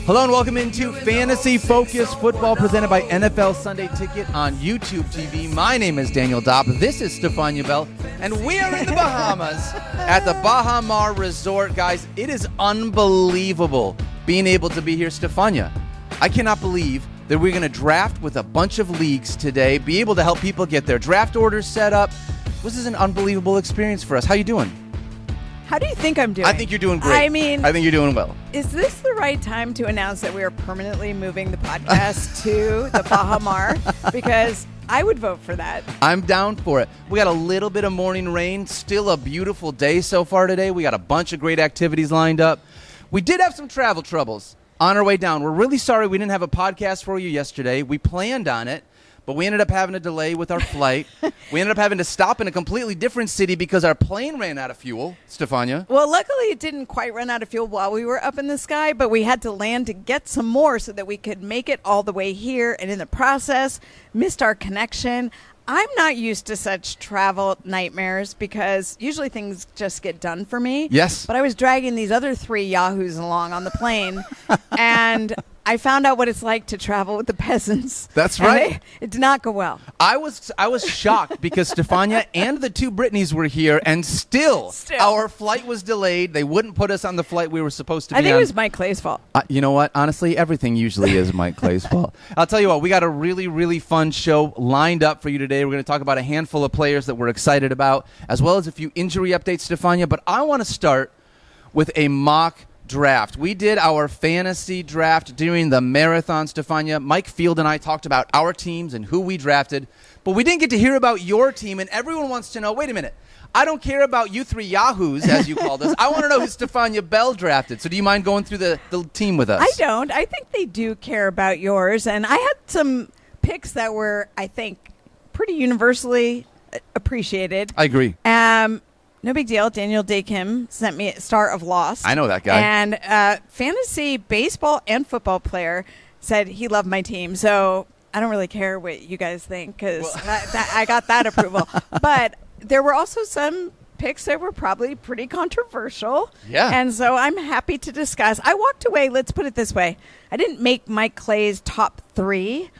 Hello and welcome into Fantasy Focus Football presented by NFL Sunday Ticket on YouTube TV. My name is Daniel Dopp. This is Stefania Bell, and we are in the Bahamas at the Baha Mar Resort. Guys, it is unbelievable being able to be here. Stefania, I cannot believe that we're going to draft with a bunch of leagues today, be able to help people get their draft orders set up. This is an unbelievable experience for us. How you doing? How do you think I'm doing? I think you're doing great. I mean, I think you're doing well. Is this the right time to announce that we are permanently moving the podcast to the Baha Mar? Because I would vote for that. I'm down for it. We got a little bit of morning rain. Still a beautiful day so far today. We got a bunch of great activities lined up. We did have some travel troubles on our way down. We're really sorry we didn't have a podcast for you yesterday. We planned on it, but we ended up having a delay with our flight. We ended up having to stop in a completely different city because our plane ran out of fuel, Stefania. Well, luckily it didn't quite run out of fuel while we were up in the sky, but we had to land to get some more so that we could make it all the way here, and in the process, missed our connection. I'm not used to such travel nightmares because usually things just get done for me. Yes. But I was dragging these other three yahoos along on the plane, and I found out what it's like to travel with the peasants. That's right. It did not go well. I was shocked because Stefania and the two Britneys were here, and still our flight was delayed. They wouldn't put us on the flight we were supposed to be on. I think it was Mike Clay's fault. You know what? Honestly, everything usually is Mike Clay's fault. I'll tell you what, we got a really, really fun show lined up for you today. We're going to talk about a handful of players that we're excited about, as well as a few injury updates, Stefania. But I want to start with a mock draft. We did our fantasy draft during the marathon, Stefania. Mike Field and I talked about our teams and who we drafted, but we didn't get to hear about your team, and everyone wants to know, wait a minute, I don't care about you three yahoos, as you called us. I want to know who Stefania Bell drafted. So do you mind going through the team with us? I don't. I think they do care about yours, and I had some picks that were, I think, pretty universally appreciated. I agree. No big deal. Daniel Day Kim sent me a star of Lost. I know that guy. And fantasy baseball and football player said he loved my team. So I don't really care what you guys think because I got that approval. But there were also some picks that were probably pretty controversial. Yeah. And so I'm happy to discuss. I walked away, let's put it this way. I didn't make Mike Clay's top 3,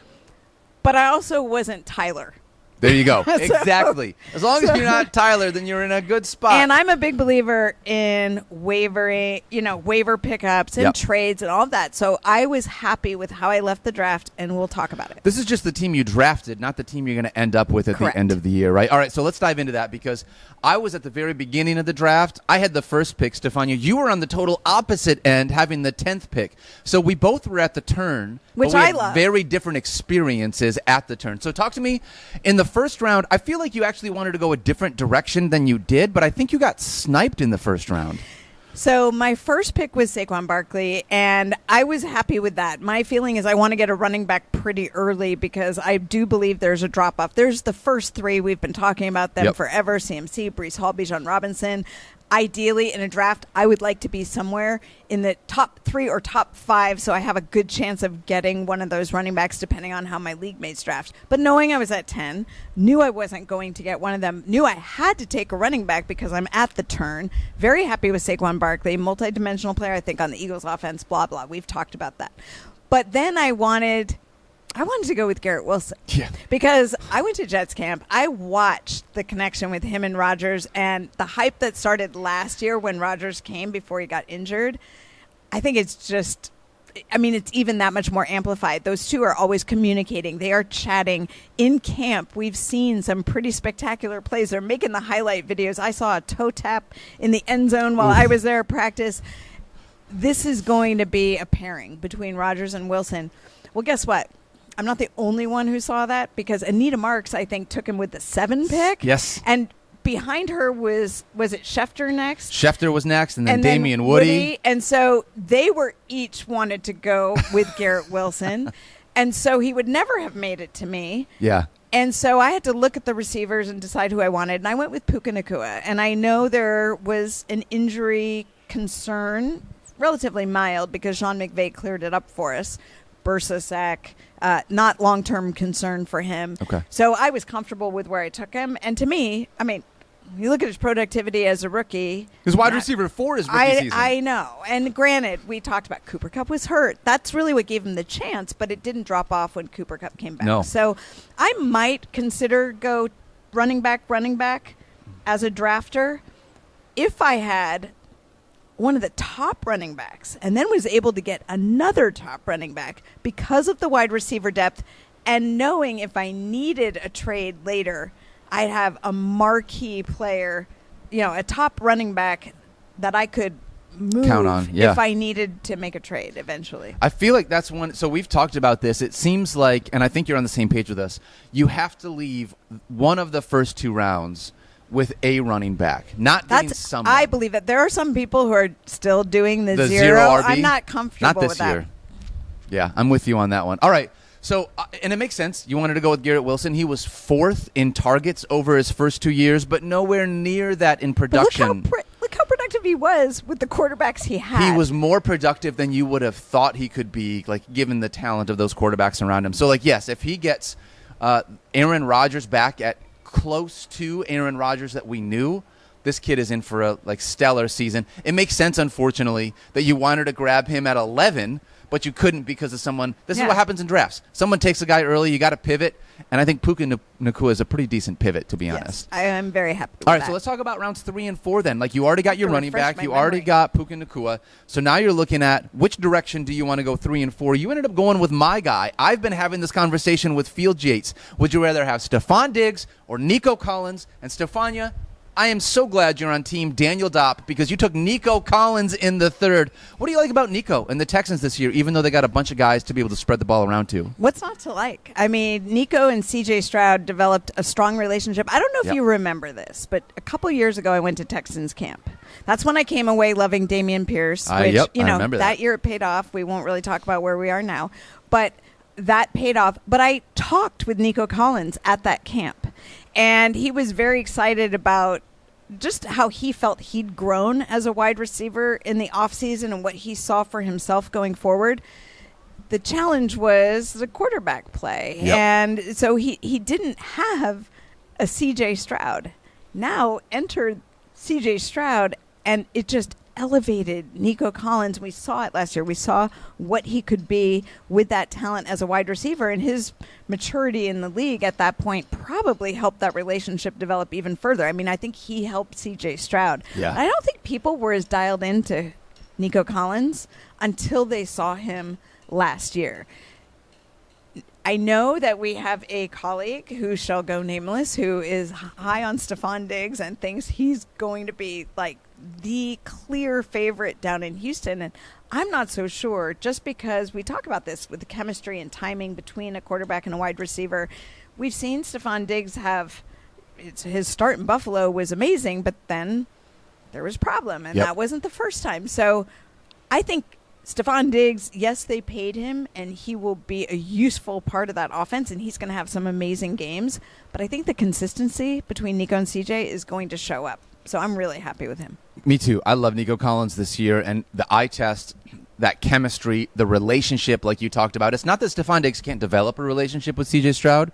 but I also wasn't Tyler. There you go. Exactly. As long as you're not Tyler, then you're in a good spot. And I'm a big believer in waiver pickups and trades and all of that. So I was happy with how I left the draft, and we'll talk about it. This is just the team you drafted, not the team you're going to end up with at the end of the year, right? All right, so let's dive into that because I was at the very beginning of the draft. I had the first pick, Stefania. You were on the total opposite end, having the 10th pick. So we both were at the turn, which but we I had love. Very different experiences at the turn. So talk to me. In the first round, I feel like you actually wanted to go a different direction than you did, but I think you got sniped in the first round. So my first pick was Saquon Barkley, and I was happy with that. My feeling is I want to get a running back pretty early because I do believe there's a drop-off. There's the first 3. We've been talking about them forever, CMC, Breece Hall, Bijan Robinson. Ideally, in a draft, I would like to be somewhere in the top 3 or top 5, so I have a good chance of getting one of those running backs depending on how my league mates draft. But knowing I was at 10, knew I wasn't going to get one of them, knew I had to take a running back because I'm at the turn. Very happy with Saquon Barkley, multi-dimensional player, I think, on the Eagles offense, blah, blah. We've talked about that. But then I wanted to go with Garrett Wilson because I went to Jets camp. I watched the connection with him and Rodgers and the hype that started last year when Rodgers came before he got injured. I think it's even that much more amplified. Those two are always communicating. They are chatting in camp. We've seen some pretty spectacular plays. They're making the highlight videos. I saw a toe tap in the end zone while I was there at practice. This is going to be a pairing between Rodgers and Wilson. Well, guess what? I'm not the only one who saw that because Anita Marks, I think, took him with the 7 pick. Yes. And behind her was it Schefter next? Schefter was next, and then Damian Woody. And so they were each wanted to go with Garrett Wilson. And so he would never have made it to me. Yeah. And so I had to look at the receivers and decide who I wanted. And I went with Puka Nacua. And I know there was an injury concern, relatively mild, because Sean McVay cleared it up for us. Bursa sack, not long-term concern for him. Okay. So I was comfortable with where I took him. And to me, You look at his productivity as a rookie. His wide receiver 4 is rookie season. I know. And granted, we talked about Cooper Kupp was hurt. That's really what gave him the chance, but it didn't drop off when Cooper Kupp came back. No. So I might consider go running back as a drafter if I had one of the top running backs and then was able to get another top running back because of the wide receiver depth and knowing if I needed a trade later, I'd have a marquee player, a top running back that I could move count on, yeah, if I needed to make a trade eventually. I feel like that's one. So we've talked about this. It seems like, and I think you're on the same page with us, you have to leave one of the first 2 rounds with a running back, not getting someone. I believe that there are some people who are still doing the zero RB. I'm not comfortable not this with that. year. Yeah, I'm with you on that one. All right. So, and it makes sense. You wanted to go with Garrett Wilson. He was 4th in targets over his first 2 years, but nowhere near that in production. Look how productive he was with the quarterbacks he had. He was more productive than you would have thought he could be, like, given the talent of those quarterbacks around him. So, like, yes, if he gets Aaron Rodgers back at close to Aaron Rodgers that we knew, this kid is in for a, stellar season. It makes sense, unfortunately, that you wanted to grab him at 11, but you couldn't because of someone. This is what happens in drafts. Someone takes a guy early, you got to pivot, and I think Puka Nacua is a pretty decent pivot, to be honest. I am very happy with All right, that. so let's talk about rounds 3 and 4 then. Like, you already got your running back. You memory. already got Puka Nacua. So now you're looking at which direction do you want to go 3 and 4. You ended up going with my guy. I've been having this conversation with Field Yates. Would you rather have Stephon Diggs or Nico Collins? And Stefania, I am so glad you're on team Daniel Dopp because you took Nico Collins in the 3rd. What do you like about Nico and the Texans this year, even though they got a bunch of guys to be able to spread the ball around to? What's not to like? I mean, Nico and C.J. Stroud developed a strong relationship. I don't know if you remember this, but a couple years ago I went to Texans camp. That's when I came away loving Dameon Pierce, which, I remember that year it paid off. We won't really talk about where we are now, but that paid off. But I talked with Nico Collins at that camp, and he was very excited about just how he felt he'd grown as a wide receiver in the offseason and what he saw for himself going forward. The challenge was the quarterback play. Yep. And so he didn't have a C.J. Stroud. Now enter C.J. Stroud, and it just elevated Nico Collins. We saw it last year. We saw what he could be with that talent as a wide receiver, and his maturity in the league at that point probably helped that relationship develop even further. I mean, I think he helped C.J. Stroud. Yeah. I don't think people were as dialed into Nico Collins until they saw him last year. I know that we have a colleague who shall go nameless who is high on Stephon Diggs and thinks he's going to be like the clear favorite down in Houston. And I'm not so sure, just because we talk about this with the chemistry and timing between a quarterback and a wide receiver. We've seen Stephon Diggs his start in Buffalo was amazing, but then there was a problem, and that wasn't the first time. So I think Stephon Diggs, yes, they paid him, and he will be a useful part of that offense, and he's going to have some amazing games. But I think the consistency between Nico and CJ is going to show up. So I'm really happy with him. Me too. I love Nico Collins this year, and the eye test, that chemistry, the relationship like you talked about. It's not that Stephon Diggs can't develop a relationship with C.J. Stroud,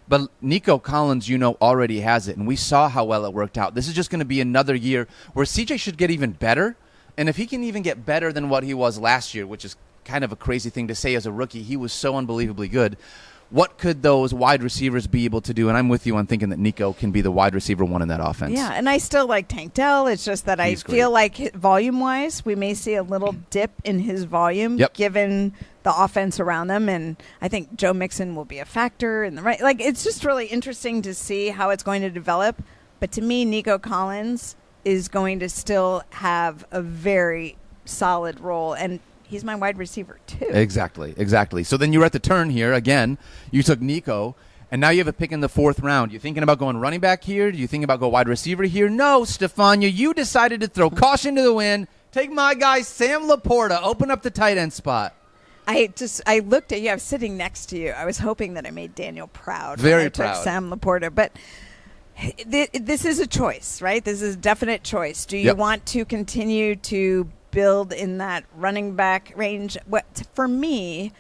but Nico Collins, already has it, and we saw how well it worked out. This is just going to be another year where C.J. should get even better. And if he can even get better than what he was last year, which is kind of a crazy thing to say as a rookie, he was so unbelievably good. What could those wide receivers be able to do? And I'm with you on thinking that Nico can be the wide receiver 1 in that offense. Yeah, and I still like Tank Dell. It's just that I feel like volume-wise, we may see a little dip in his volume given the offense around them. And I think Joe Mixon will be a factor in the right. Like, it's just really interesting to see how it's going to develop. But to me, Nico Collins is going to still have a very solid role, and he's my wide receiver too. Exactly. So then you're at the turn here again. You took Nico, and now you have a pick in the 4th round. You thinking about going running back here? Do you think about go wide receiver here? No, Stefania, you decided to throw caution to the wind. Take my guy Sam Laporta. Open up the tight end spot. I looked at you. I was sitting next to you. I was hoping that I made Daniel proud. Very when I proud. took Sam Laporta, but this is a choice, right? This is a definite choice. Do you want to continue to build in that running back range? For me,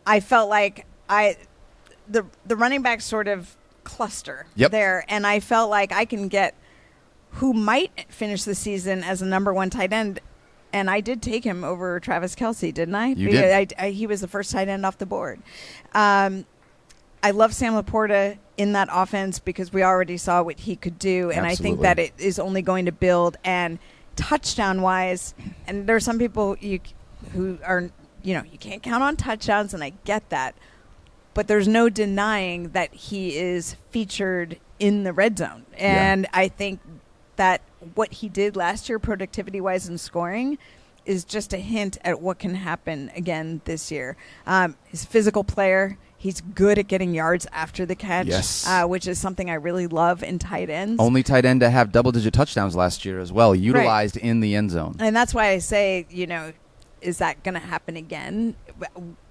I felt like the running back sort of cluster Yep. there. And I felt like I can get who might finish the season as a number one tight end. And I did take him over Travis Kelce, didn't I? You did. He was the first tight end off the board. I love Sam Laporta in that offense because we already saw what he could do. And Absolutely. I think that it is only going to build. And touchdown-wise, and there are some people who are, you can't count on touchdowns, and I get that. But there's no denying that he is featured in the red zone. And I think that what he did last year, productivity-wise and scoring, is just a hint at what can happen again this year. He's a physical player. He's good at getting yards after the catch, which is something I really love in tight ends. Only tight end to have double-digit touchdowns last year as well, utilized in the end zone. And that's why I say, is that going to happen again?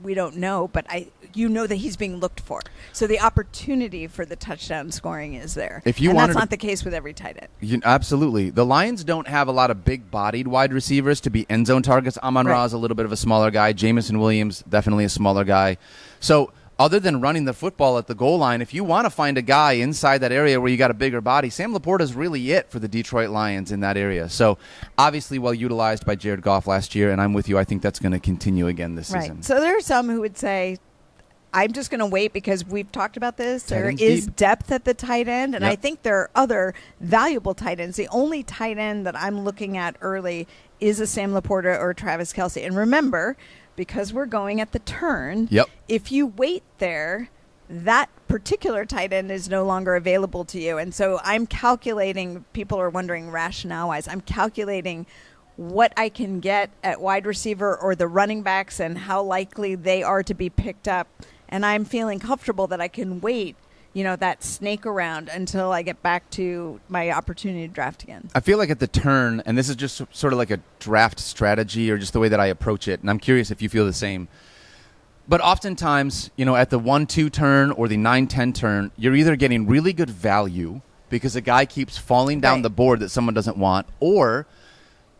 We don't know, but that he's being looked for. So the opportunity for the touchdown scoring is there. If you and wanted that's not the case with every tight end. Absolutely. The Lions don't have a lot of big-bodied wide receivers to be end zone targets. Amon-Ra is a little bit of a smaller guy. Jamison Williams, definitely a smaller guy. So other than running the football at the goal line, if you want to find a guy inside that area where you got a bigger body, Sam Laporta is really it for the Detroit Lions in that area. So obviously well utilized by Jared Goff last year, and I'm with you. I think that's going to continue again this season. So there are some who would say, I'm just going to wait because we've talked about this. There is deep. depth at the tight end, and I think there are other valuable tight ends. The only tight end that I'm looking at early is a Sam Laporta or Travis Kelce. And remember, because we're going at the turn, if you wait there, that particular tight end is no longer available to you. And so I'm calculating, people are wondering rationale-wise, I'm calculating what I can get at wide receiver or the running backs and how likely they are to be picked up. And I'm feeling comfortable that I can wait, that snake around until I get back to my opportunity to draft again. I feel like at the turn, and this is just sort of like a draft strategy or just the way that I approach it, and I'm curious if you feel the same. But oftentimes, at the 1-2 turn or the 9-10 turn, you're either getting really good value because a guy keeps falling down the board that someone doesn't want, or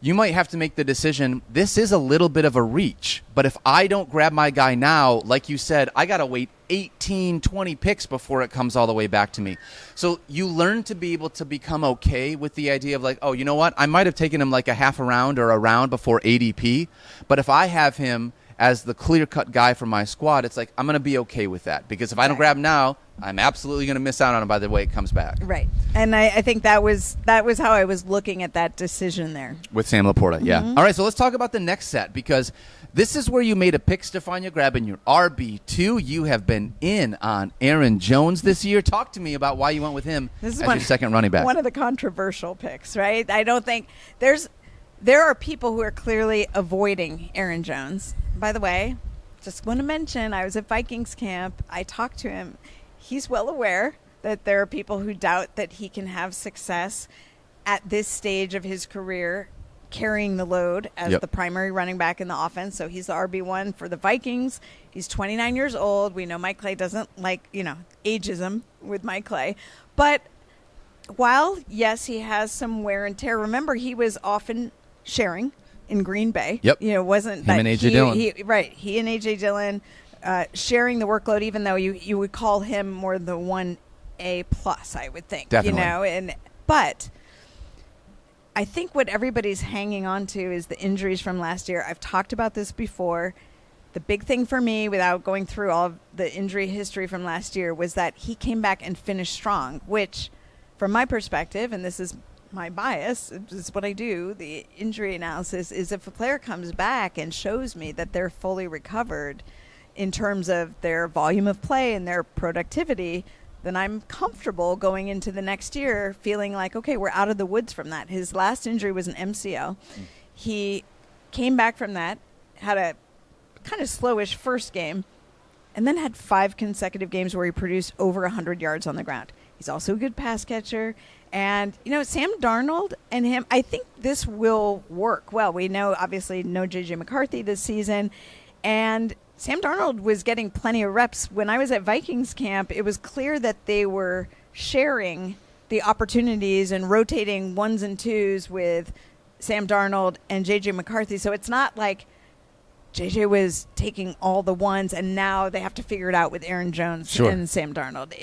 you might have to make the decision, this is a little bit of a reach, but if I don't grab my guy now, like you said, I got to wait 18, 20 picks before it comes all the way back to me. So you learn to be able to become okay with the idea of like, oh, you know what? I might have taken him like a half a round or a round before ADP, but if I have him as the clear-cut guy for my squad, it's like I'm going to be okay with that because if I don't grab him now, I'm absolutely going to miss out on him by the way it comes back. Right. And I think that was how I was looking at that decision there. With Sam Laporta, All right, so let's talk about the next set because this is where you made a pick, Stefania, grabbing your RB2. You have been in on Aaron Jones this year. Talk to me about why you went with him as your second running back. One of the controversial picks, right? I don't think there are people who are clearly avoiding Aaron Jones. By the way, just want to mention, I was at Vikings camp. I talked to him. He's well aware that there are people who doubt that he can have success at this stage of his career carrying the load as the primary running back in the offense. So he's the RB1 for the Vikings. He's 29 years old. We know Mike Clay doesn't like, ageism with Mike Clay. But while, yes, he has some wear and tear, remember he was often sharing in Green Bay. Wasn't him and A.J. Dillon. He and A.J. Dillon sharing the workload, even though you would call him more the 1A plus, I would think. Definitely. But I think what everybody's hanging on to is the injuries from last year. I've talked about this before. The big thing for me, without going through all of the injury history from last year, was that he came back and finished strong, which, from my perspective, and this is my bias, it's what I do, the injury analysis, is if a player comes back and shows me that they're fully recovered in terms of their volume of play and their productivity, then I'm comfortable going into the next year feeling like, okay, we're out of the woods from that. His last injury was an MCL. He came back from that, had a kind of slowish first game, and then had 5 consecutive games where he produced over 100 yards on the ground. He's also a good pass catcher. And, Sam Darnold and him, I think this will work well. We obviously know J.J. McCarthy this season, and Sam Darnold was getting plenty of reps. When I was at Vikings camp, it was clear that they were sharing the opportunities and rotating 1s and 2s with Sam Darnold and J.J. McCarthy. So it's not like J.J. was taking all the 1s and now they have to figure it out with Aaron Jones and Sam Darnold.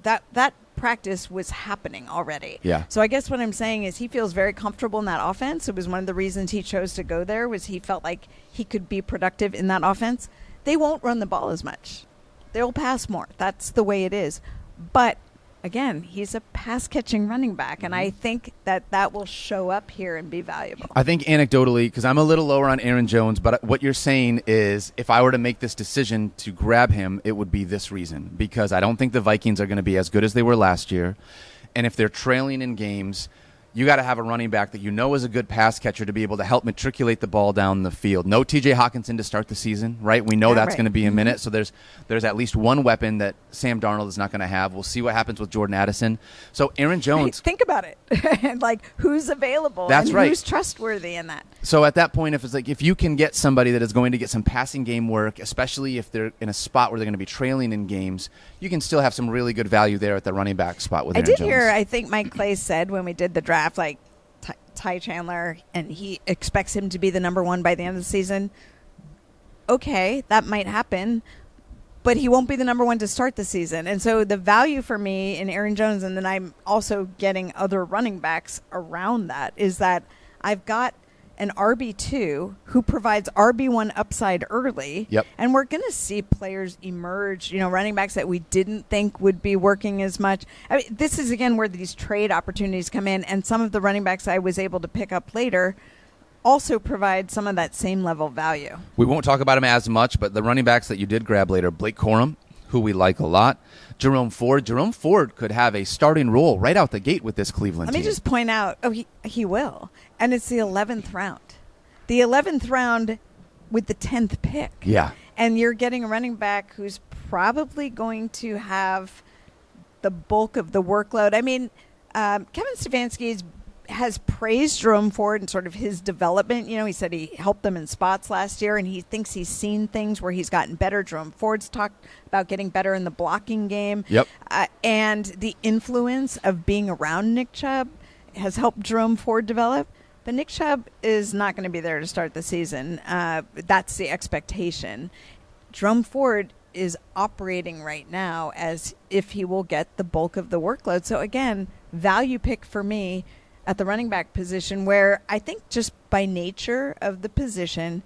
that practice was happening already. Yeah. So I guess what I'm saying is he feels very comfortable in that offense. It was one of the reasons he chose to go there, was he felt like he could be productive in that offense. They won't run the ball as much. They'll pass more. That's the way it is. But again, he's a pass-catching running back, and I think that will show up here and be valuable. I think anecdotally, because I'm a little lower on Aaron Jones, but what you're saying is if I were to make this decision to grab him, it would be this reason, because I don't think the Vikings are going to be as good as they were last year, and if they're trailing in games, you got to have a running back that you know is a good pass catcher to be able to help matriculate the ball down the field. No T.J. Hawkinson to start the season, right? We know that's going to be a minute. So there's at least one weapon that Sam Darnold is not going to have. We'll see what happens with Jordan Addison. So Aaron Jones. Think about it. Like, who's available? That's right. Who's trustworthy in that? So at that point, if you can get somebody that is going to get some passing game work, especially if they're in a spot where they're going to be trailing in games, you can still have some really good value there at the running back spot with Aaron Jones. I think Mike Clay said when we did the draft, like, Ty Chandler, and he expects him to be the number one by the end of the season. Okay, that might happen, but he won't be the number one to start the season. And so the value for me in Aaron Jones, and then I'm also getting other running backs around that, is that I've got an RB2 who provides RB1 upside early. Yep. And we're going to see players emerge, running backs that we didn't think would be working as much. I mean, this is, again, where these trade opportunities come in, and some of the running backs I was able to pick up later also provide some of that same level value. We won't talk about him as much, but the running backs that you did grab later, Blake Corum, who we like a lot, Jerome Ford could have a starting role right out the gate with this Cleveland team. Let me just point out, he will. And it's the 11th round. The 11th round with the 10th pick. Yeah. And you're getting a running back who's probably going to have the bulk of the workload. I mean, Kevin Stefanski has praised Jerome Ford and sort of his development. He said he helped them in spots last year, and he thinks he's seen things where he's gotten better. Jerome Ford's talked about getting better in the blocking game. Yep. And the influence of being around Nick Chubb has helped Jerome Ford develop. But Nick Chubb is not going to be there to start the season. That's the expectation. Jerome Ford is operating right now as if he will get the bulk of the workload. So, again, value pick for me at the running back position, where I think just by nature of the position,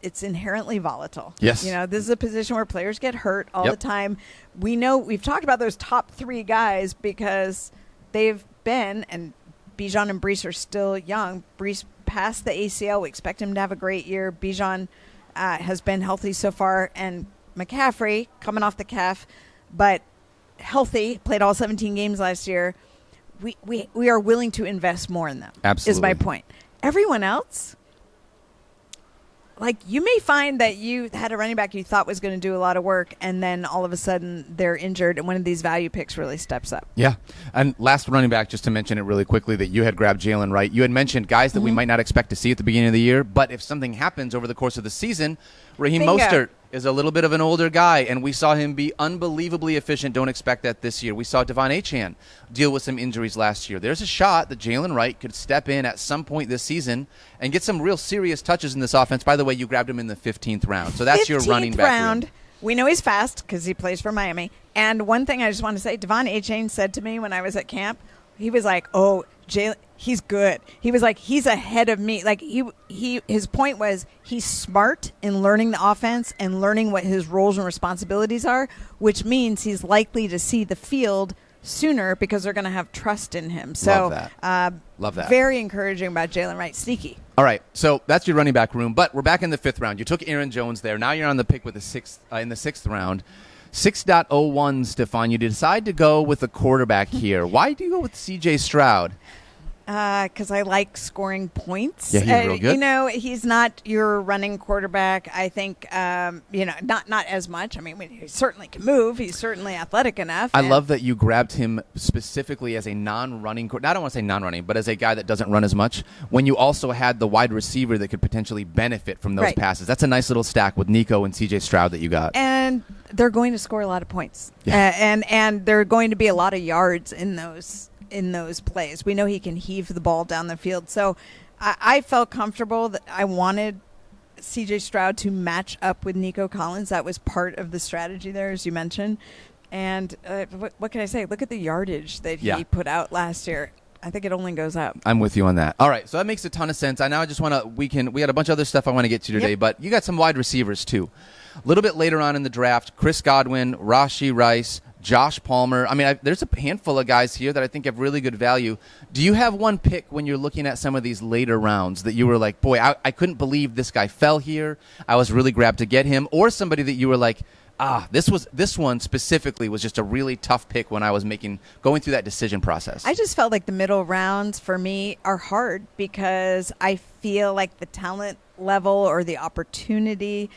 it's inherently volatile. Yes. This is a position where players get hurt all the time. We know we've talked about those top three guys because they've been, and Bijan and Brees are still young. Brees passed the ACL. We expect him to have a great year. Bijan has been healthy so far, and McCaffrey coming off the calf, but healthy, played all 17 games last year. We are willing to invest more in them. Absolutely. Is my point. Everyone else, like, you may find that you had a running back you thought was going to do a lot of work, and then all of a sudden they're injured, and one of these value picks really steps up. Yeah. And last running back, just to mention it really quickly, that you had grabbed Jalen Wright. You had mentioned guys that we might not expect to see at the beginning of the year, but if something happens over the course of the season, Raheem Mostert is a little bit of an older guy, and we saw him be unbelievably efficient. Don't expect that this year. We saw Devon Achane deal with some injuries last year. There's a shot that Jalen Wright could step in at some point this season and get some real serious touches in this offense. By the way, you grabbed him in the 15th round, so that's your running back round. room. We know he's fast because he plays for Miami. And one thing I just want to say, Devon Achane said to me when I was at camp, he was like, "Oh, Jalen, he's good." He was like, "He's ahead of me." Like his point was he's smart in learning the offense and learning what his roles and responsibilities are, which means he's likely to see the field sooner because they're going to have trust in him. So, Love that. Very encouraging about Jalen Wright. Sneaky. All right, so that's your running back room, but we're back in the 5th round. You took Aaron Jones there. Now you're on the pick with the 6th in the 6th round. 6.01, Stefan. You decide to go with a quarterback here. Why do you go with C.J. Stroud? Because I like scoring points. Yeah, he's real good. He's not your running quarterback. I think, not as much. I mean, he certainly can move. He's certainly athletic enough. I love that you grabbed him specifically as a non-running. I don't want to say non-running, but as a guy that doesn't run as much. When you also had the wide receiver that could potentially benefit from those passes. That's a nice little stack with Nico and C.J. Stroud that you got. And they're going to score a lot of points. Yeah. And there are going to be a lot of yards in those plays. We know he can heave the ball down the field. So I felt comfortable that I wanted C.J. Stroud to match up with Nico Collins. That was part of the strategy there, as you mentioned. And what can I say? Look at the yardage that he put out last year. I think it only goes up. I'm with you on that. All right, so that makes a ton of sense. I just want to, we got a bunch of other stuff I want to get to today, but you got some wide receivers too. A little bit later on in the draft, Chris Godwin, Rashee Rice, Josh Palmer. I mean, there's a handful of guys here that I think have really good value. Do you have one pick when you're looking at some of these later rounds that you were like, boy, I couldn't believe this guy fell here. I was really grabbed to get him, or somebody that you were like, this one specifically was just a really tough pick when I was going through that decision process? I just felt like the middle rounds for me are hard because I feel like the talent level or the opportunity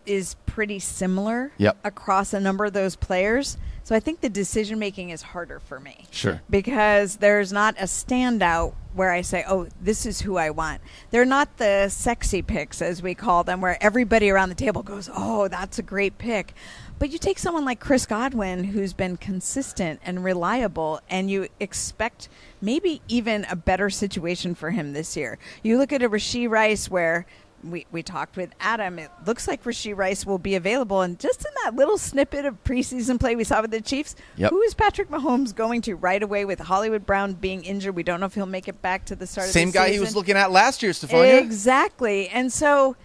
is pretty similar across a number of those players. So I think the decision making is harder for me. Sure. Because there's not a standout where I say, oh, this is who I want. They're not the sexy picks, as we call them, where everybody around the table goes, oh, that's a great pick. But you take someone like Chris Godwin, who's been consistent and reliable, and you expect maybe even a better situation for him this year. You look at a Rashee Rice where we talked with Adam. It looks like Rashee Rice will be available. And just in that little snippet of preseason play we saw with the Chiefs, who is Patrick Mahomes going to right away with Hollywood Brown being injured? We don't know if he'll make it back to the start of the season. Same guy he was looking at last year, Stefania. Exactly. And so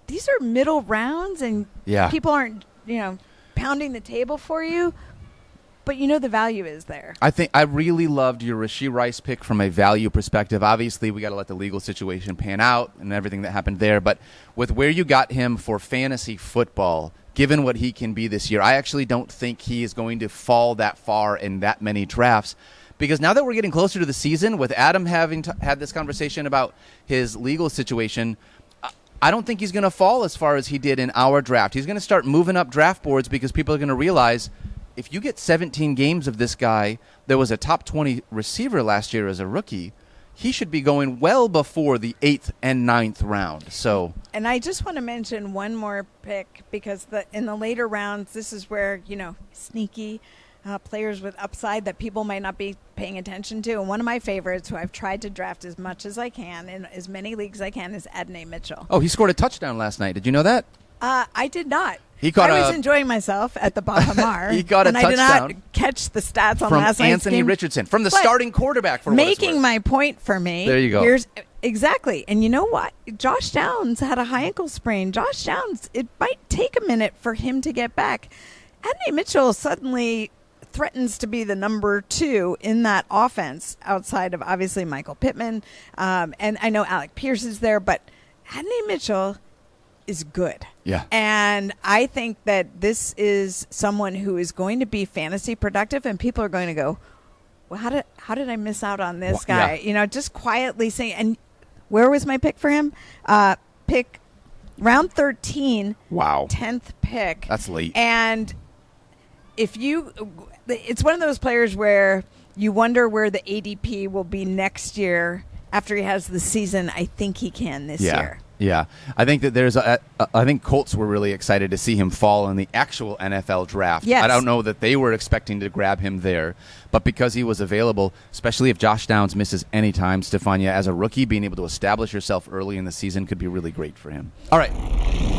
these are middle rounds, and people aren't, pounding the table for you. But the value is there. I think I really loved your Rashee Rice pick from a value perspective. Obviously, we got to let the legal situation pan out and everything that happened there. But with where you got him for fantasy football, given what he can be this year, I actually don't think he is going to fall that far in that many drafts. Because now that we're getting closer to the season, with Adam having had this conversation about his legal situation, I don't think he's going to fall as far as he did in our draft. He's going to start moving up draft boards because people are going to realize, if you get 17 games of this guy that was a top 20 receiver last year as a rookie, he should be going well before the 8th and 9th round. And I just want to mention one more pick because in the later rounds, this is where, sneaky players with upside that people might not be paying attention to. And one of my favorites, who I've tried to draft as much as I can in as many leagues as I can, is Adonai Mitchell. Oh, he scored a touchdown last night. Did you know that? I did not. I was enjoying myself at the Baha Mar. He got a touchdown. I did not catch the stats on last night's game. From Anthony Richardson, from the starting quarterback. For making my point for me. There you go. Exactly. And you know what? Josh Downs had a high ankle sprain. Josh Downs, it might take a minute for him to get back. Adonai Mitchell suddenly threatens to be the number 2 in that offense outside of, obviously, Michael Pittman. And I know Alec Pierce is there, but Adonai Mitchell is good. Yeah. And I think that this is someone who is going to be fantasy productive, and people are going to go, well, how did I miss out on this guy? Yeah. Just quietly saying, and where was my pick for him? Pick round 13. Wow. 10th pick. That's late. And it's one of those players where you wonder where the ADP will be next year after he has the season I think he can this year. Yeah, I think that I think Colts were really excited to see him fall in the actual NFL draft. Yes. I don't know that they were expecting to grab him there, but because he was available, especially if Josh Downs misses any time, Stefania, as a rookie, being able to establish yourself early in the season could be really great for him. All right,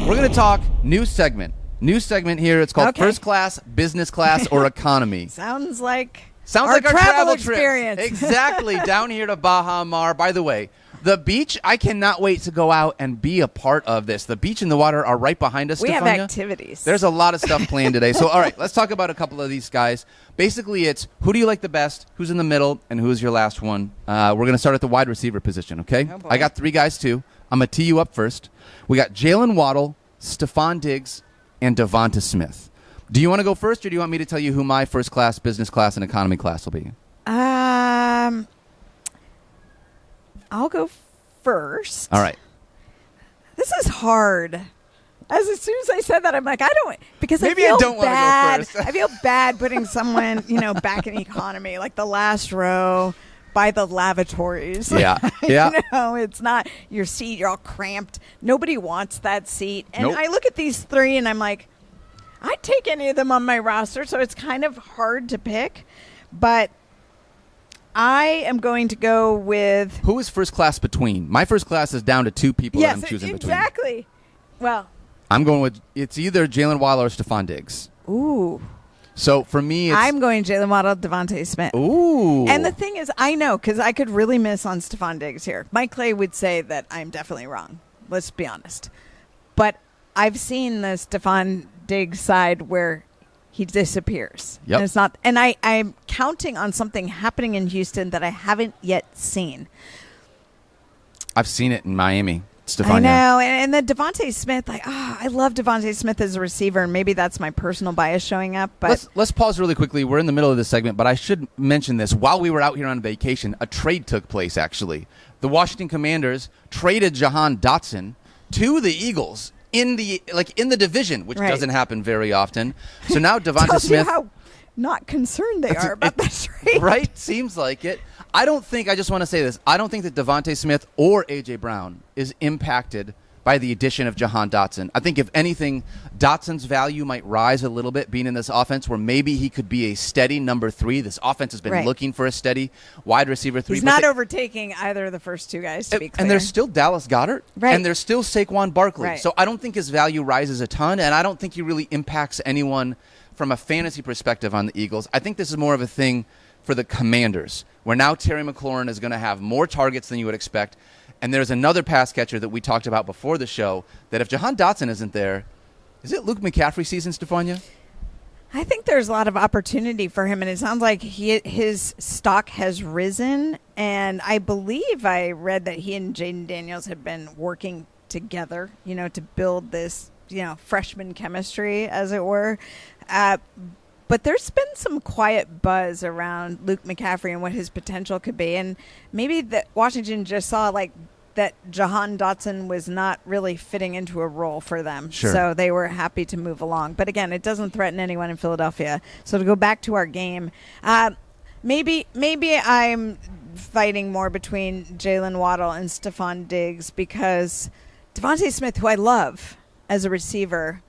we're going to talk new segment here. It's called First Class, Business Class, or Economy. Sounds like our travel experience. Trip. Exactly, down here to Baha Mar. By the way, the beach, I cannot wait to go out and be a part of this. The beach and the water are right behind us, We Stefania. have activities. There's a lot of stuff planned today. So, all right, let's talk about a couple of these guys. Basically, it's who do you like the best, who's in the middle, and who's your last one. We're going to start at the wide receiver position, okay? Oh, boy. I got 3 guys, too. I'm going to tee you up first. We got Jalen Waddle, Stephon Diggs, and Devonta Smith. Do you want to go first, or do you want me to tell you who my first class, business class, and economy class will be? I'll go first. All right. This is hard. As soon as I said that, I'm like, because maybe I don't want to go first. I feel bad putting someone, back in economy, like the last row by the lavatories. Yeah. Yeah. It's not your seat. You're all cramped. Nobody wants that seat. And Nope. I look at these 3 and I'm like, I'd take any of them on my roster. So it's kind of hard to pick, but I am going to go with... Who is first class between? My first class is down to 2 people that I'm choosing between. Exactly. Well, I'm going with, it's either Jalen Waddle or Stephon Diggs. ooh. So for me, I'm going Jalen Waddle, Devontae Smith. Ooh. And the thing is, I know, because I could really miss on Stephon Diggs here. Mike Clay would say that I'm definitely wrong. Let's be honest. But I've seen the Stephon Diggs side where he disappears. Yep. And it's not, and I'm counting on something happening in Houston that I haven't yet seen. I've seen it in Miami. Stephania. I know, and then Devontae Smith, I love Devontae Smith as a receiver, and maybe that's my personal bias showing up. But let's pause really quickly. We're in the middle of this segment, but I should mention this. While we were out here on vacation, a trade took place, actually. The Washington Commanders traded Jahan Dotson to the Eagles in the division, which doesn't happen very often. So now Devontae Smith... You how not concerned they are about that trade. Right? Seems like it. I just want to say this. I don't think that Devontae Smith or A.J. Brown is impacted by the addition of Jahan Dotson. I think, if anything, Dotson's value might rise a little bit being in this offense where maybe he could be a steady number 3. This offense has been looking for a steady wide receiver 3. He's not overtaking either of the first two guys, to be clear. And there's still Dallas Goedert, and there's still Saquon Barkley. Right. So I don't think his value rises a ton, and I don't think he really impacts anyone from a fantasy perspective on the Eagles. I think this is more of a thing for the Commanders, where now Terry McLaurin is going to have more targets than you would expect. And there's another pass catcher that we talked about before the show that if Jahan Dotson isn't there, is it Luke McCaffrey season, Stefania? I think there's a lot of opportunity for him, and it sounds like his stock has risen. And I believe I read that he and Jaden Daniels have been working together, to build this, freshman chemistry, as it were. But there's been some quiet buzz around Luke McCaffrey and what his potential could be. And maybe that Washington just saw that Jahan Dotson was not really fitting into a role for them. Sure. So they were happy to move along. But again, it doesn't threaten anyone in Philadelphia. So to go back to our game, maybe I'm fighting more between Jalen Waddle and Stephon Diggs because Devontae Smith, who I love as a receiver,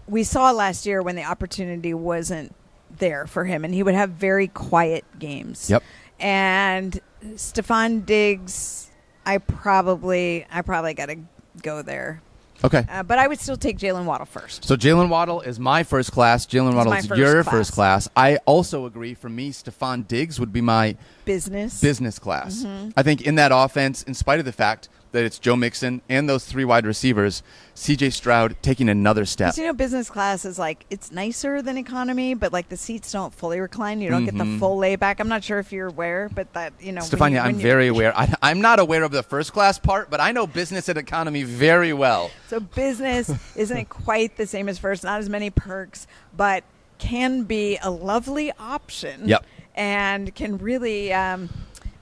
we saw last year when the opportunity wasn't there for him, and he would have very quiet games. Yep. And Stephon Diggs, I probably got to go there. Okay. But I would still take Jalen Waddle first. So Jalen Waddle is my first class. Jalen Waddle is your first class. I also agree. For me, Stephon Diggs would be my business class. Mm-hmm. I think in that offense, in spite of the fact that it's Joe Mixon and those 3 wide receivers, C.J. Stroud taking another step. Business class is it's nicer than economy, but the seats don't fully recline. You don't get the full layback. I'm not sure if you're aware, but that, Stefania, I'm very aware. I'm not aware of the first class part, but I know business and economy very well. So business isn't quite the same as first, not as many perks, but can be a lovely option. Yep. And can really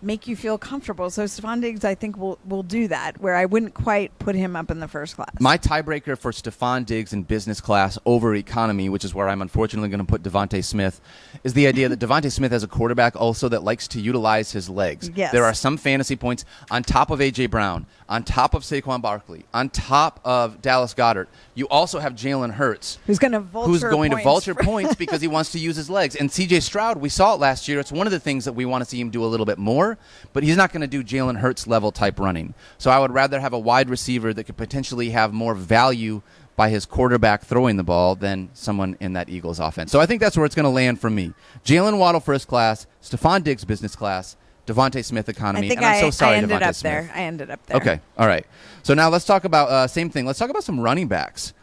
make you feel comfortable. So Stephon Diggs, I think, will do that, where I wouldn't quite put him up in the first class. My tiebreaker for Stephon Diggs in business class over economy, which is where I'm unfortunately going to put Devontae Smith, is the idea that Devontae Smith has a quarterback also that likes to utilize his legs. Yes. There are some fantasy points on top of A.J. Brown, on top of Saquon Barkley, on top of Dallas Goedert. You also have Jalen Hurts, who's going to vulture points because he wants to use his legs. And C.J. Stroud, we saw it last year. It's one of the things that we want to see him do a little bit more, but he's not going to do Jalen Hurts level type running. So I would rather have a wide receiver that could potentially have more value by his quarterback throwing the ball than someone in that Eagles offense. So I think that's where it's going to land for me. Jalen Waddle first class, Stephon Diggs business class, Devontae Smith economy. I think I'm so sorry, I ended Devontae up Smith. there. I ended up there. Okay, all right. So now let's talk about same thing. Let's talk about some running backs.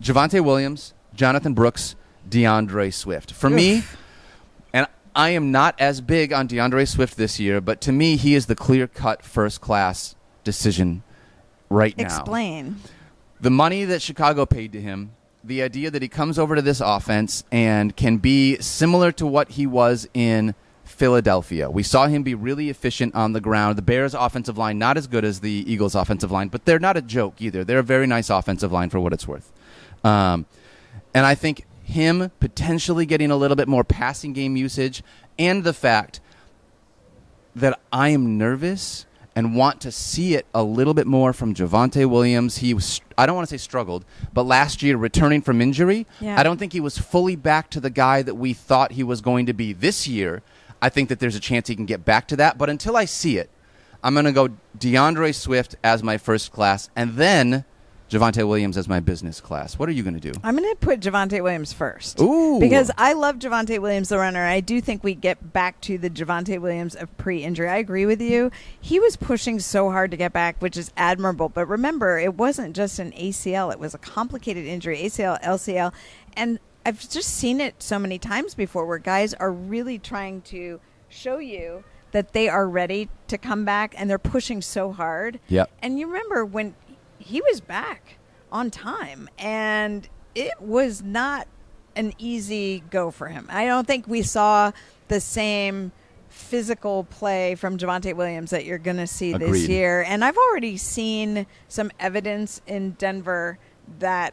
Javonte Williams, Jonathan Brooks, DeAndre Swift. For me, and I am not as big on DeAndre Swift this year, but to me, he is the clear-cut first-class decision right now. Explain. The money that Chicago paid to him, the idea that he comes over to this offense and can be similar to what he was in Philadelphia. We saw him be really efficient on the ground. The Bears' offensive line, not as good as the Eagles' offensive line, but they're not a joke either. They're a very nice offensive line for what it's worth. And I think him potentially getting a little bit more passing game usage, and the fact that I am nervous and want to see it a little bit more from Javonte Williams. He was, I don't want to say struggled, but last year returning from injury, I don't think he was fully back to the guy that we thought he was going to be. This year, I think that there's a chance he can get back to that, but until I see it, I'm going to go DeAndre Swift as my first class, and then Javonte Williams as my business class. What are you going to do? I'm going to put Javonte Williams first. Ooh. Because I love Javonte Williams, the runner. I do think we get back to the Javonte Williams of pre-injury. I agree with you. He was pushing so hard to get back, which is admirable. But remember, it wasn't just an ACL. It was a complicated injury, ACL, LCL. And I've just seen it so many times before where guys are really trying to show you that they are ready to come back, and they're pushing so hard. Yep. And you remember when he was back on time, and it was not an easy go for him. I don't think we saw the same physical play from Javonte Williams that you're going to see Agreed. this year. And I've already seen some evidence in Denver that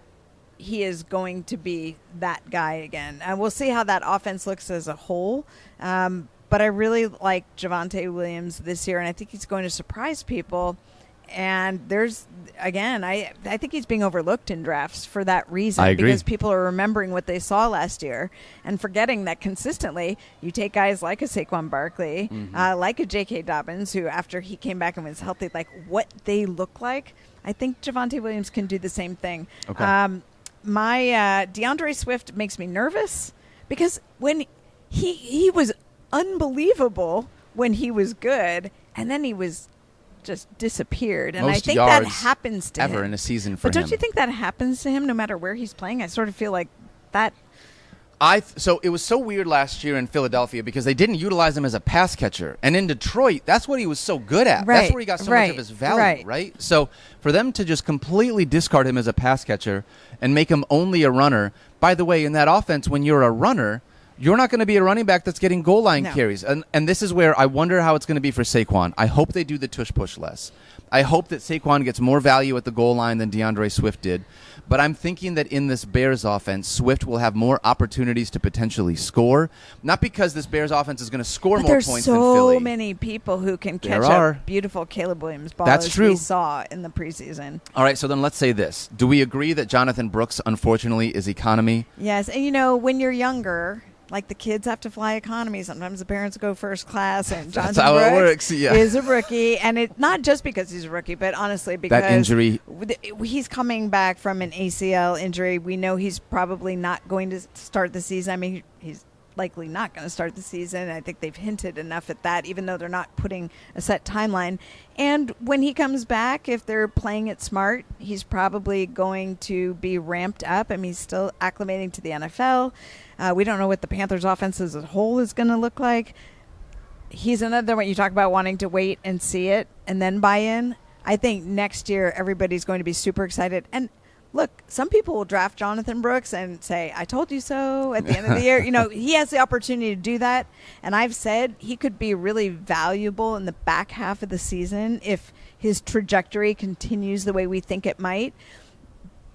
he is going to be that guy again. And we'll see how that offense looks as a whole. But I really like Javonte Williams this year, and I think he's going to surprise people. And there's, again, I think he's being overlooked in drafts for that reason. I agree. Because people are remembering what they saw last year and forgetting that consistently you take guys like a Saquon Barkley, like a J.K. Dobbins, who after he came back and was healthy, like what they look like. I think Javonte Williams can do the same thing. Okay. My DeAndre Swift makes me nervous because when he was unbelievable when he was good, and then he was just disappeared. And Most I think yards that happens to him. ever in a season for but him. don't you think that happens to him no matter where he's playing? I sort of feel like that. So it was so weird last year in Philadelphia because they didn't utilize him as a pass catcher. And in Detroit, that's what he was so good at. Right, That's where he got so much of his value, right? So for them to just completely discard him as a pass catcher and make him only a runner, by the way, in that offense, when you're a runner, you're not going to be a running back that's getting goal line carries. And this is where I wonder how it's going to be for Saquon. I hope they do the tush-push less. I hope that Saquon gets more value at the goal line than DeAndre Swift did. But I'm thinking that in this Bears offense, Swift will have more opportunities to potentially score. Not because this Bears offense is going to score more points than Philly. There's so many people who can catch a beautiful Caleb Williams ball That's as true. we saw in the preseason. All right, so then let's say this. Do we agree that Jonathan Brooks, unfortunately, is economy? Yes, and when you're younger, like the kids have to fly economy. Sometimes the parents go first class, and Jonathan how it Brooks works, yeah. is a rookie. And it not just because he's a rookie, but honestly because that injury. He's coming back from an ACL injury. We know he's probably not going to start the season. I mean, he's likely not going to start the season. I think they've hinted enough at that, even though they're not putting a set timeline. And when he comes back, if they're playing it smart, he's probably going to be ramped up. I mean, he's still acclimating to the NFL. We don't know what the Panthers' offense as a whole is going to look like. He's another one you talk about wanting to wait and see it and then buy in. I think next year everybody's going to be super excited. And look, some people will draft Jonathan Brooks and say, I told you so at the end of the year. He has the opportunity to do that. And I've said he could be really valuable in the back half of the season if his trajectory continues the way we think it might.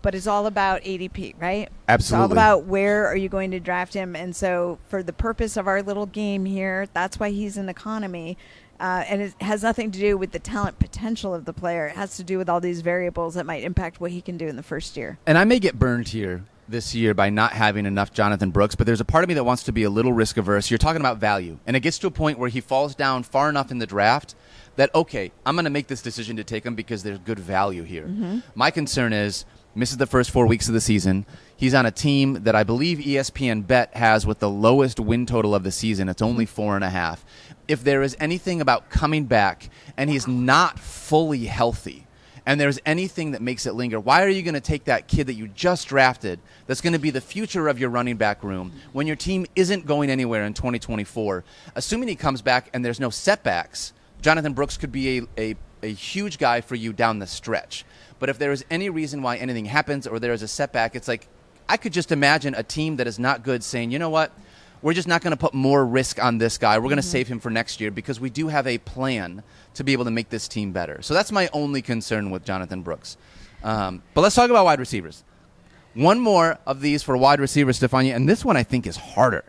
But it's all about ADP, right? Absolutely. It's all about where are you going to draft him. And so for the purpose of our little game here, that's why he's an economy. And it has nothing to do with the talent potential of the player. It has to do with all these variables that might impact what he can do in the first year. And I may get burned here this year by not having enough Jonathan Brooks, but there's a part of me that wants to be a little risk averse. You're talking about value. And it gets to a point where he falls down far enough in the draft that, okay, I'm going to make this decision to take him because there's good value here. Mm-hmm. My concern is misses the first 4 weeks of the season. He's on a team that I believe ESPN Bet has with the lowest win total of the season. It's only 4.5. If there is anything about coming back and he's not fully healthy and there's anything that makes it linger, why are you going to take that kid that you just drafted that's going to be the future of your running back room when your team isn't going anywhere in 2024? Assuming he comes back and there's no setbacks, Jonathan Brooks could be a huge guy for you down the stretch. But if there is any reason why anything happens or there is a setback, it's like I could just imagine a team that is not good saying, you know what, we're just not going to put more risk on this guy. We're going to save him for next year because we do have a plan to be able to make this team better. So that's my only concern with Jonathan Brooks. But let's talk about wide receivers. One more of these for wide receivers, Stefania, and this one I think is harder.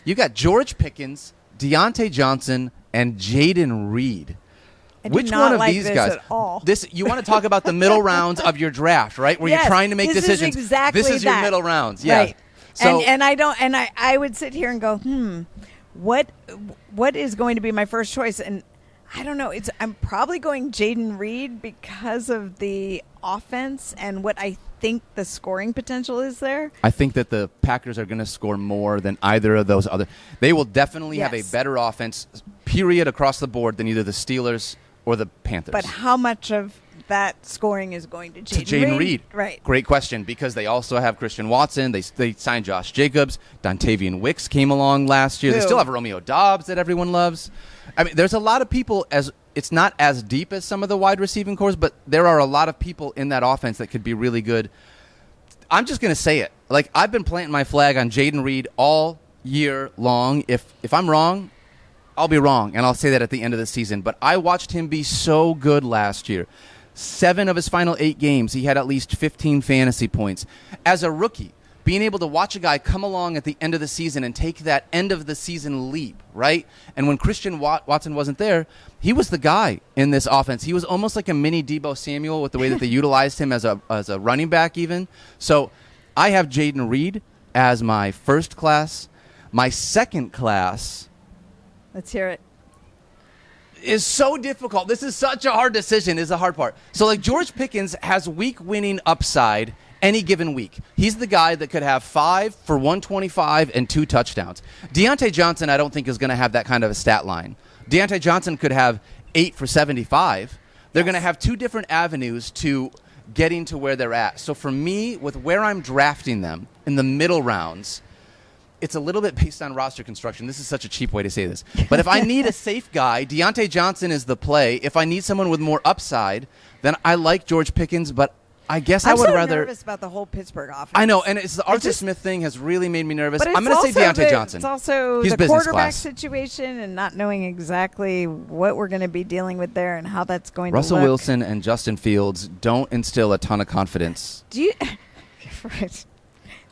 You got George Pickens, Deontay Johnson, and Jaden Reed. Which one of these guys? At all. This you want to talk about the middle rounds of your draft, right? Where you're trying to make decisions. This is your middle rounds, yeah. Right. So, I would sit here and go, what is going to be my first choice? And I don't know. I'm probably going Jaden Reed because of the offense and what I think the scoring potential is there. I think that the Packers are going to score more than either of those other. They will definitely have a better offense, period, across the board than either the Steelers or the Panthers. But how much of that scoring is going to Jaden Reed? Right. Great question, because they also have Christian Watson. They signed Josh Jacobs. Dontavian Wicks came along last year. They still have Romeo Doubs that everyone loves. I mean, there's a lot of people. It's not as deep as some of the wide receiving cores, but there are a lot of people in that offense that could be really good. I'm just going to say it. Like, I've been planting my flag on Jaden Reed all year long. If I'm wrong, I'll be wrong, and I'll say that at the end of the season. But I watched him be so good last year. 7 of his final 8 games, he had at least 15 fantasy points. As a rookie, being able to watch a guy come along at the end of the season and take that end of the season leap, right? And when Christian Watson wasn't there, he was the guy in this offense. He was almost like a mini Deebo Samuel with the way that they utilized him as a running back even. So I have Jaden Reed as my first class. My second class... Let's hear it. Is so difficult. This is such a hard decision, is the hard part. So, like, George Pickens has week-winning upside any given week. He's the guy that could have 5 for 125 and 2 touchdowns. Deontay Johnson, I don't think, is going to have that kind of a stat line. Deontay Johnson could have 8 for 75. They're going to have 2 different avenues to getting to where they're at. So, for me, with where I'm drafting them in the middle rounds, it's a little bit based on roster construction. This is such a cheap way to say this. But if I need a safe guy, Deontay Johnson is the play. If I need someone with more upside, then I like George Pickens, but I guess I would rather... I'm nervous about the whole Pittsburgh offense. I know, and it's the Arthur Smith thing has really made me nervous. I'm going to say Deontay Johnson. It's also He's the quarterback class. situation and not knowing exactly what we're going to be dealing with there and how that's going Russell to look. Wilson and Justin Fields don't instill a ton of confidence. Do you... Right.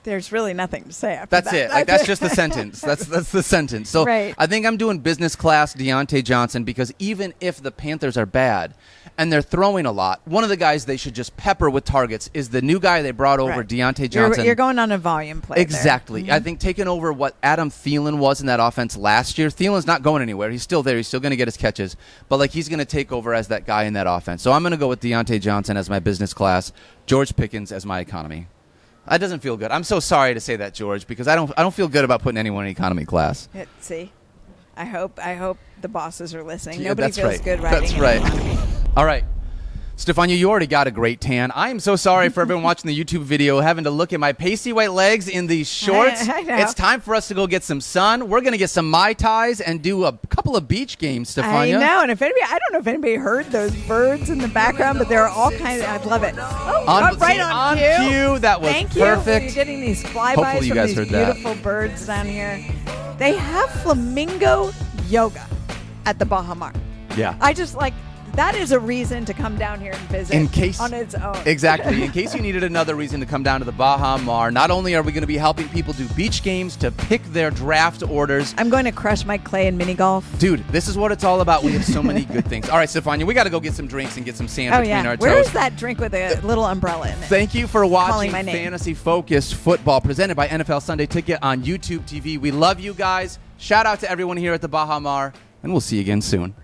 There's really nothing to say after that's that. it. Like, that's just the sentence. That's the sentence. So right. I think I'm doing business class Deontay Johnson, because even if the Panthers are bad and they're throwing a lot, one of the guys they should just pepper with targets is the new guy they brought over, Deontay Johnson. You're going on a volume play. Exactly. There. I think taking over what Adam Thielen was in that offense last year. Thielen's not going anywhere. He's still there. He's still going to get his catches. But, like, he's going to take over as that guy in that offense. So I'm going to go with Deontay Johnson as my business class, George Pickens as my economy. That doesn't feel good. I'm so sorry to say that, George, because I don't feel good about putting anyone in economy class. See, I hope the bosses are listening. Yeah, Nobody that's feels right. good writing. That's right. Economy. All right. Stefania, you already got a great tan. I am so sorry for everyone watching the YouTube video having to look at my pasty white legs in these shorts. I know. It's time for us to go get some sun. We're going to get some Mai Tais and do a couple of beach games, Stefania. I know, and I don't know if anybody heard those birds in the background, but there are all kinds. I love it. Oh, right on cue. That was Thank perfect. You're getting these flybys Hopefully you from guys these heard that. beautiful birds down here. They have flamingo yoga at the Baja Mar. Yeah. I just like. That is a reason to come down here and visit on its own. Exactly. In case you needed another reason to come down to the Baja Mar, not only are we going to be helping people do beach games to pick their draft orders. I'm going to crush Mike Clay in mini golf. Dude, this is what it's all about. We have so many good things. All right, Stefania, we got to go get some drinks and get some sand between our toes. Where's that drink with a little umbrella in it? Thank you for watching my name. Fantasy Focused Football presented by NFL Sunday Ticket on YouTube TV. We love you guys. Shout out to everyone here at the Baja Mar, and we'll see you again soon.